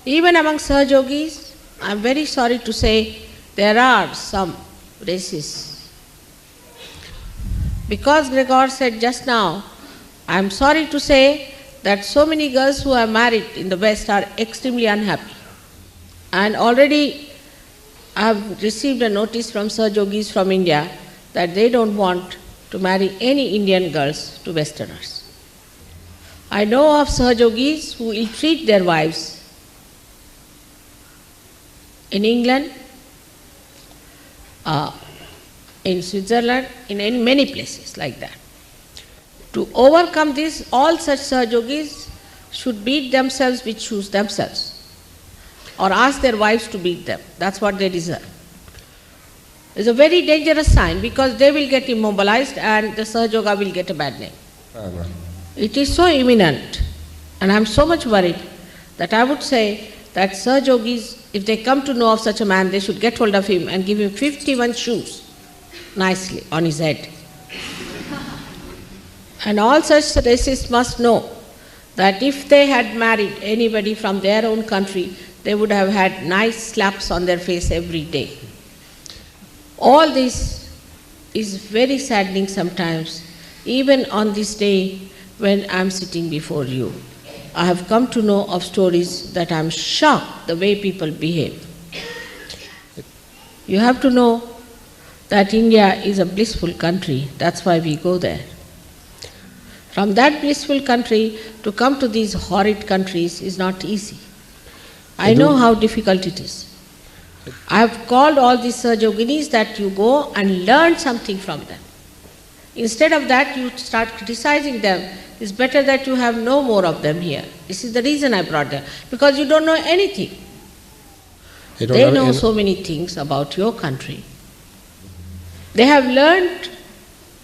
Even among Sahajogis, I am very sorry to say, there are some racists. Because Gregor said just now, I am sorry to say that so many girls who are married in the West are extremely unhappy. And already I have received a notice from Sahajogis from India that they don't want to marry any Indian girls to Westerners. I know of Sahajogis who ill-treat their wives in England, in Switzerland, in many places like that. To overcome this, all such Sahajogis should beat themselves with shoes themselves, or ask their wives to beat them. That's what they deserve. It's a very dangerous sign, because they will get immobilized and the Sahajoga will get a bad name. It is so imminent, and I am so much worried that I would say that Sahajogis, if they come to know of such a man, they should get hold of him and give him 51 shoes nicely on his head. And all such racists must know that if they had married anybody from their own country, they would have had nice slaps on their face every day. All this is very saddening sometimes, even on this day when I am sitting before you. I have come to know of stories that I am shocked the way people behave. You have to know that India is a blissful country, that's why we go there. From that blissful country to come to these horrid countries is not easy. I know how difficult it is. I have called all these Sahajoginis that you go and learn something from them. Instead of that, you start criticizing them. It's better that you have no more of them here. This is the reason I brought them, because you don't know anything. They know so many things about your country. They have learned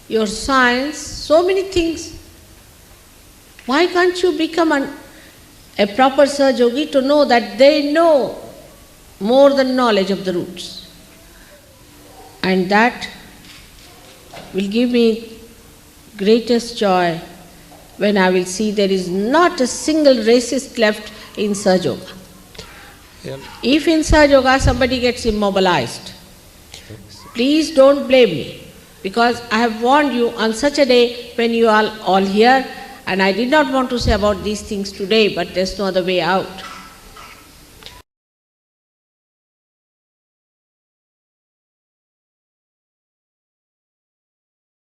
your science, so many things. Why can't you become a proper Sahajogi to know that they know more than knowledge of the roots? And that will give me greatest joy when I will see there is not a single racist left in Sahajoga. Yeah. If in Sahajoga somebody gets immobilized, please don't blame me, because I have warned you on such a day when you are all here, and I did not want to say about these things today, but there's no other way out.